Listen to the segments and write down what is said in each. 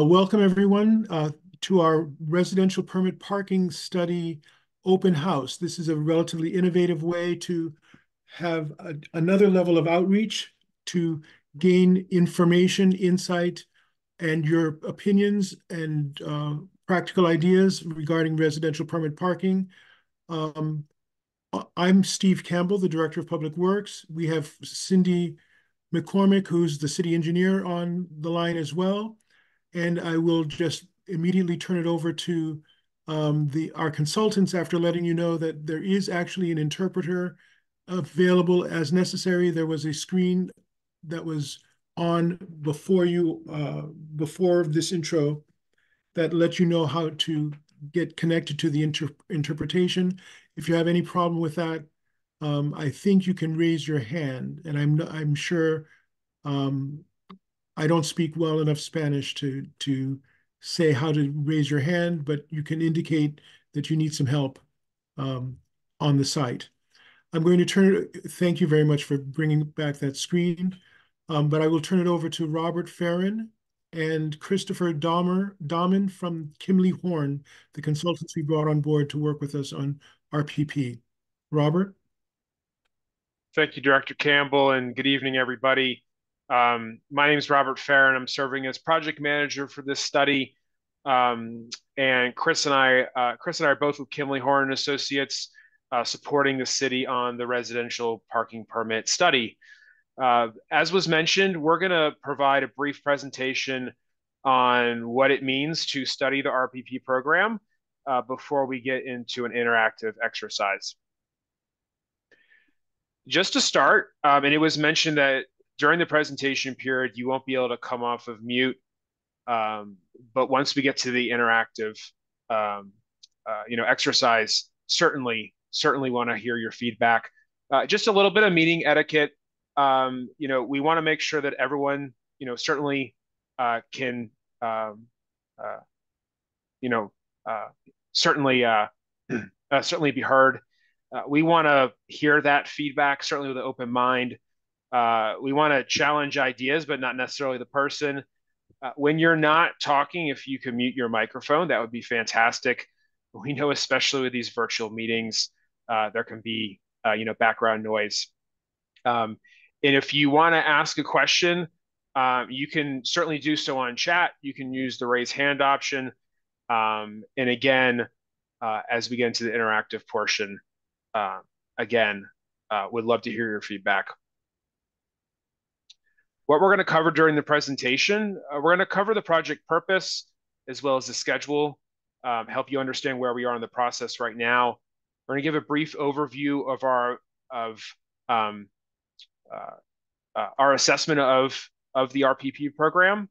Welcome everyone to our residential permit parking study open house. This is a relatively innovative way to have another level of outreach to gain information, insight, and your opinions and practical ideas regarding residential permit parking. Um, I'm Steve Campbell, the Director of Public Works. We have Cindy McCormick, who's the city engineer, on the line as well. And I will just immediately turn it over to our consultants after letting you know that there is actually an interpreter available as necessary. There was a screen that was on before this intro that let you know how to get connected to the interpretation. If you have any problem with that, I think you can raise your hand, and I'm sure um, I don't speak well enough Spanish to say how to raise your hand, but you can indicate that you need some help um, on the site. I'm going to thank you very much for bringing back that screen, but I will turn it over to Robert Farron and Christopher Dahman from Kimley Horn, the consultants we brought on board to work with us on RPP. Robert? Thank you, Director Campbell, and good evening, everybody. My name is Robert Farron. I'm serving as project manager for this study. And Chris and I are both with Kimley Horn and Associates, supporting the city on the residential parking permit study. As was mentioned, we're going to provide a brief presentation on what it means to study the RPP program before we get into an interactive exercise. Just to start, and it was mentioned that during the presentation period, you won't be able to come off of mute. But once we get to the interactive, exercise, certainly want to hear your feedback. Just a little bit of meeting etiquette. We want to make sure that everyone, certainly can, uh, you know, certainly certainly be heard. We want to hear that feedback, certainly with an open mind. We want to challenge ideas, but not necessarily the person. When you're not talking, if you can mute your microphone, that would be fantastic. We know, especially with these virtual meetings, there can be, background noise. And if you want to ask a question, you can certainly do so on chat. You can use the raise hand option. And again, as we get into the interactive portion, again, would love to hear your feedback. What we're going to cover during the presentation, we're going to cover the project purpose as well as the schedule, help you understand where we are in the process right now. We're going to give a brief overview of our assessment of the RPP program,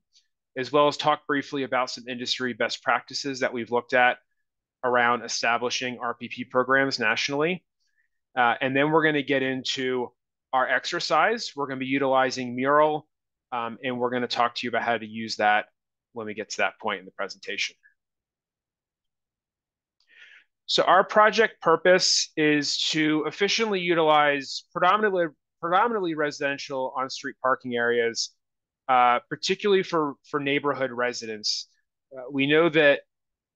as well as talk briefly about some industry best practices that we've looked at around establishing RPP programs nationally. And then we're going to get into our exercise. We're going to be utilizing Mural, and we're going to talk to you about how to use that when we get to that point in the presentation. So our project purpose is to efficiently utilize predominantly residential on-street parking areas, particularly for neighborhood residents. We know that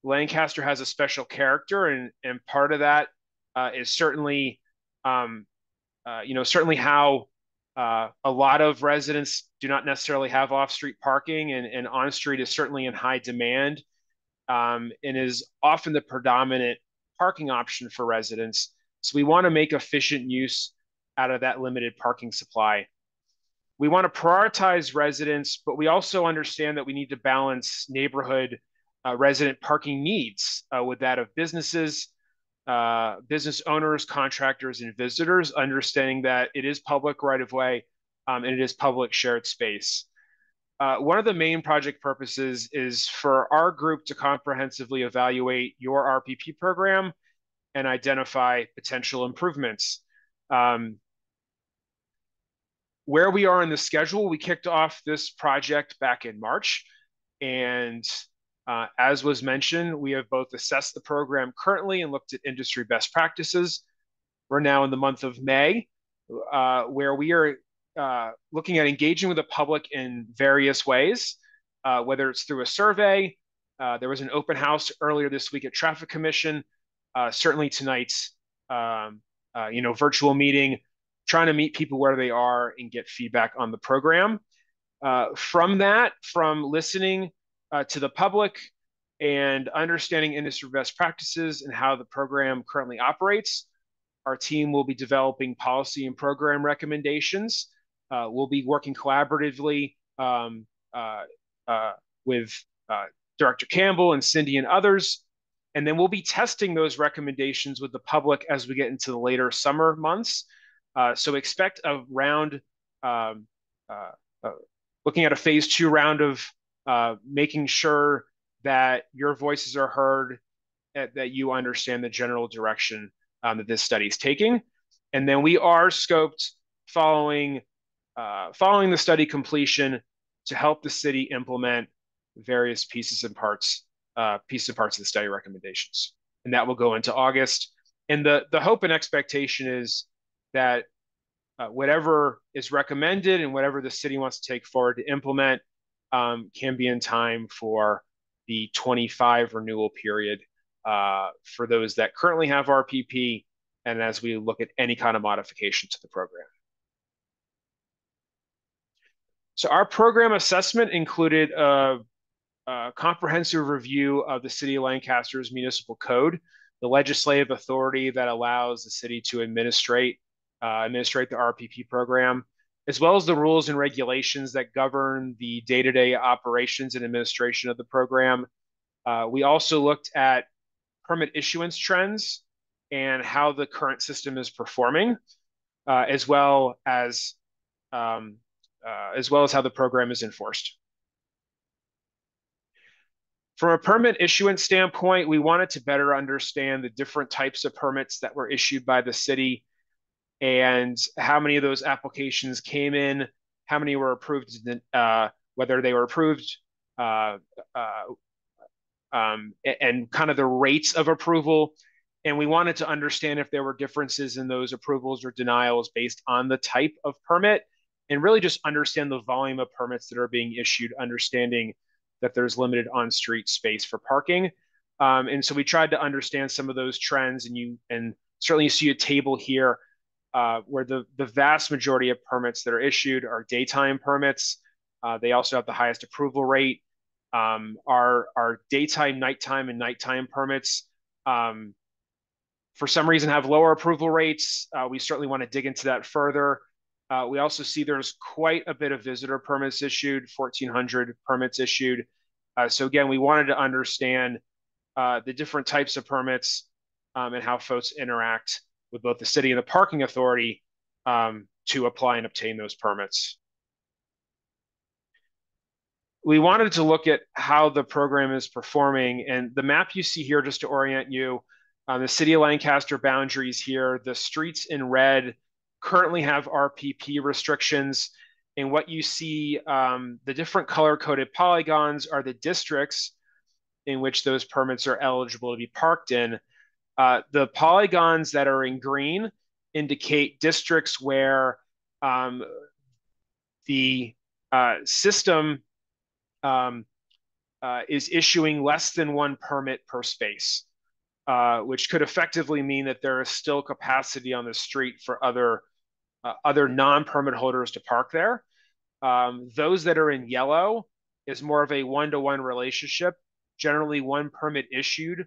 Lancaster has a special character, and part of that is certainly certainly how a lot of residents do not necessarily have off-street parking, and on-street is certainly in high demand, and is often the predominant parking option for residents. So we want to make efficient use out of that limited parking supply. We want to prioritize residents, but we also understand that we need to balance neighborhood resident parking needs with that of businesses, business owners, contractors, and visitors, understanding that it is public right-of-way and it is public shared space. One of the main project purposes is for our group to comprehensively evaluate your RPP program and identify potential improvements. Where we are in the schedule, we kicked off this project back in March, and as was mentioned, we have both assessed the program currently and looked at industry best practices. We're now in the month of May, where we are looking at engaging with the public in various ways. whether it's through a survey. There was an open house earlier this week at Traffic Commission. Certainly tonight's virtual meeting, trying to meet people where they are and get feedback on the program. From listening to the public and understanding industry best practices and how the program currently operates, our team will be developing policy and program recommendations. We'll be working collaboratively with Director Campbell and Cindy and others. And then we'll be testing those recommendations with the public as we get into the later summer months. So expect a round, looking at a phase 2 round of making sure that your voices are heard, that you understand the general direction that this study is taking. And then we are scoped following the study completion to help the city implement various pieces and parts of the study recommendations. And that will go into August. And the hope and expectation is that whatever is recommended and whatever the city wants to take forward to implement can be in time for the 25 renewal period for those that currently have RPP, and as we look at any kind of modification to the program. So our program assessment included a comprehensive review of the City of Lancaster's municipal code, the legislative authority that allows the city to administrate the RPP program, as well as the rules and regulations that govern the day-to-day operations and administration of the program. We also looked at permit issuance trends and how the current system is performing, as well as how the program is enforced. From a permit issuance standpoint, we wanted to better understand the different types of permits that were issued by the city and how many of those applications came in, how many were approved, whether they were approved, and kind of the rates of approval. And we wanted to understand if there were differences in those approvals or denials based on the type of permit, and really just understand the volume of permits that are being issued, understanding that there's limited on-street space for parking. And so we tried to understand some of those trends, and certainly you see a table here where the vast majority of permits that are issued are daytime permits. They also have the highest approval rate. Our daytime, nighttime, and nighttime permits, for some reason, have lower approval rates. We certainly want to dig into that further. We also see there's quite a bit of visitor permits issued, 1,400 permits issued. So again, we wanted to understand the different types of permits and how folks interact with both the city and the parking authority to apply and obtain those permits. We wanted to look at how the program is performing, and the map you see here, just to orient you, the City of Lancaster boundaries here, the streets in red currently have RPP restrictions. And what you see, the different color-coded polygons are the districts in which those permits are eligible to be parked in. The polygons that are in green indicate districts where the system is issuing less than one permit per space, which could effectively mean that there is still capacity on the street for other non-permit holders to park there. Those that are in yellow is more of a one-to-one relationship, generally one permit issued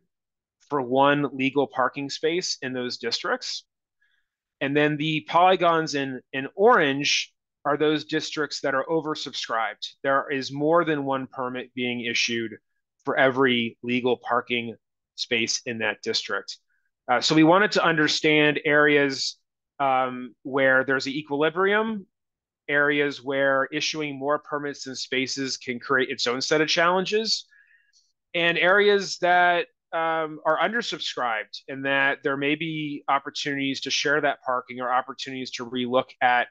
for one legal parking space in those districts. And then the polygons in orange are those districts that are oversubscribed. There is more than one permit being issued for every legal parking space in that district. So we wanted to understand areas where there's an equilibrium, areas where issuing more permits and spaces can create its own set of challenges, and areas that are undersubscribed, and that there may be opportunities to share that parking or opportunities to relook at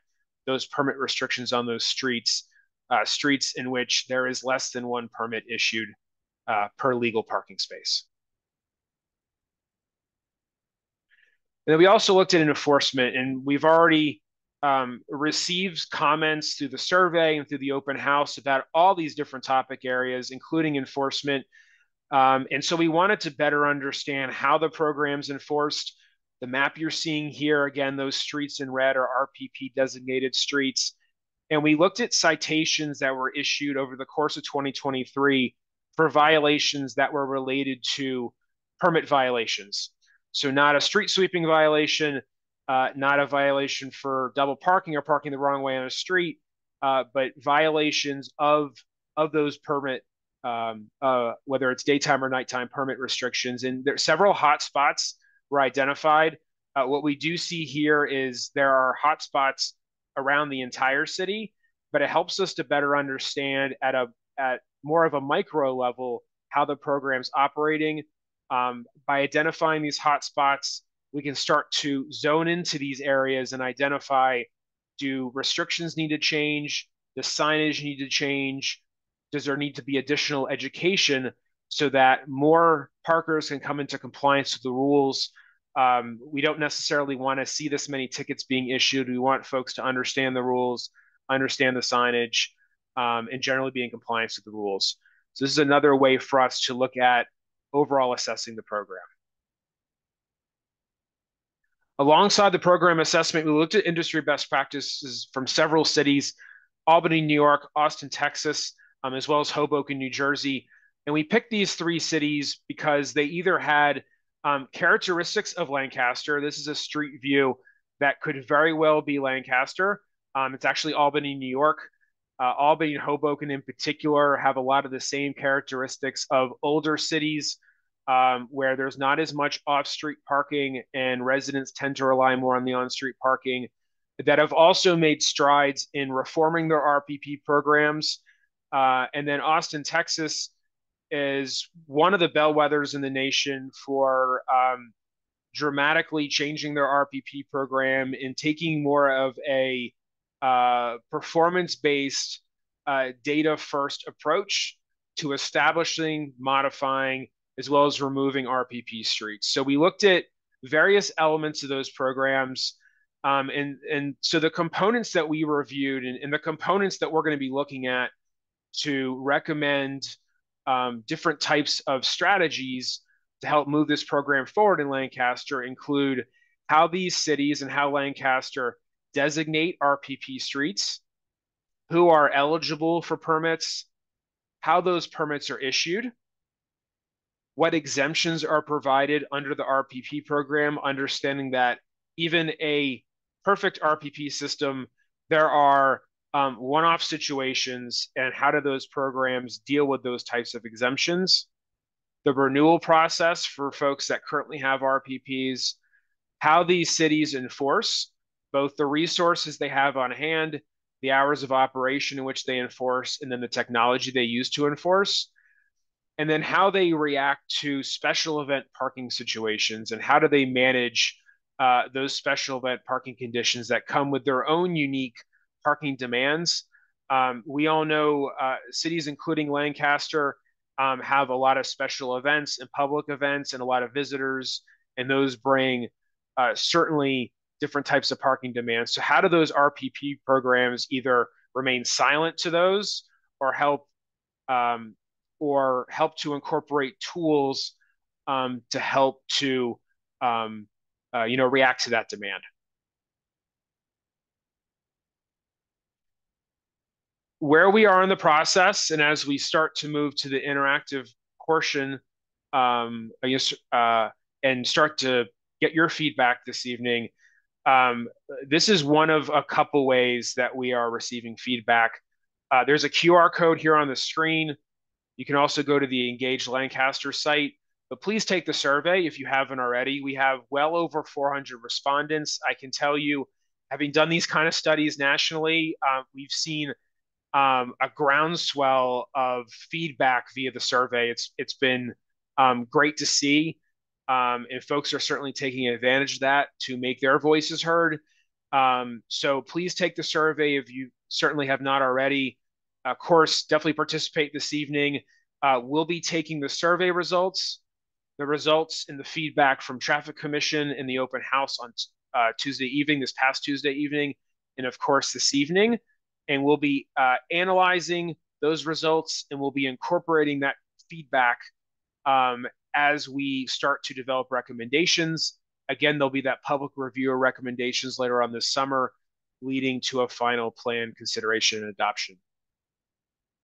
those permit restrictions on those streets in which there is less than one permit issued per legal parking space. And then we also looked at enforcement, and we've already receives comments through the survey and through the open house about all these different topic areas, including enforcement. And so we wanted to better understand how the program's enforced. The map you're seeing here, again, those streets in red are RPP designated streets. And we looked at citations that were issued over the course of 2023 for violations that were related to permit violations. So not a street sweeping violation, not a violation for double parking or parking the wrong way on a street, but violations of those permit, whether it's daytime or nighttime permit restrictions. And there several hot spots were identified. What we do see here is there are hot spots around the entire city, but it helps us to better understand at more of a micro level how the program's operating. By identifying these hot spots, we can start to zone into these areas and identify, do restrictions need to change? Does signage need to change? Does there need to be additional education so that more parkers can come into compliance with the rules? We don't necessarily want to see this many tickets being issued. We want folks to understand the rules, understand the signage, and generally be in compliance with the rules. So this is another way for us to look at overall assessing the program. Alongside the program assessment, we looked at industry best practices from several cities: Albany, New York, Austin, Texas, as well as Hoboken, New Jersey. And we picked these three cities because they either had characteristics of Lancaster. This is a street view that could very well be Lancaster. It's actually Albany, New York. Albany and Hoboken in particular have a lot of the same characteristics of older cities, where there's not as much off-street parking and residents tend to rely more on the on-street parking, that have also made strides in reforming their RPP programs. And then Austin, Texas is one of the bellwethers in the nation for dramatically changing their RPP program and taking more of a performance-based, data-first approach to establishing, modifying, as well as removing RPP streets. So we looked at various elements of those programs. And so the components that we reviewed and the components that we're going to be looking at to recommend different types of strategies to help move this program forward in Lancaster include how these cities and how Lancaster designate RPP streets, who are eligible for permits, how those permits are issued, what exemptions are provided under the RPP program, understanding that even a perfect RPP system, there are one-off situations, and how do those programs deal with those types of exemptions, the renewal process for folks that currently have RPPs, how these cities enforce both the resources they have on hand, the hours of operation in which they enforce, and then the technology they use to enforce, and then how they react to special event parking situations and how do they manage those special event parking conditions that come with their own unique parking demands. We all know cities, including Lancaster, have a lot of special events and public events and a lot of visitors, and those bring certainly different types of parking demands. So how do those RPP programs either remain silent to those or um, help to incorporate tools to help to react to that demand? Where we are in the process, and as we start to move to the interactive portion, I guess, and start to get your feedback this evening, this is one of a couple ways that we are receiving feedback. There's a QR code here on the screen. You can also go to the Engage Lancaster site, but please take the survey if you haven't already. We have well over 400 respondents. I can tell you, having done these kind of studies nationally, we've seen a groundswell of feedback via the survey. It's been great to see, and folks are certainly taking advantage of that to make their voices heard. So please take the survey if you certainly have not already. Of course, definitely participate this evening. We'll be taking the survey results, the results and the feedback from Traffic Commission in the open house on Tuesday evening, this past Tuesday evening, and of course this evening, and we'll be analyzing those results, and we'll be incorporating that feedback as we start to develop recommendations. Again, there'll be that public review of recommendations later on this summer, leading to a final plan consideration and adoption.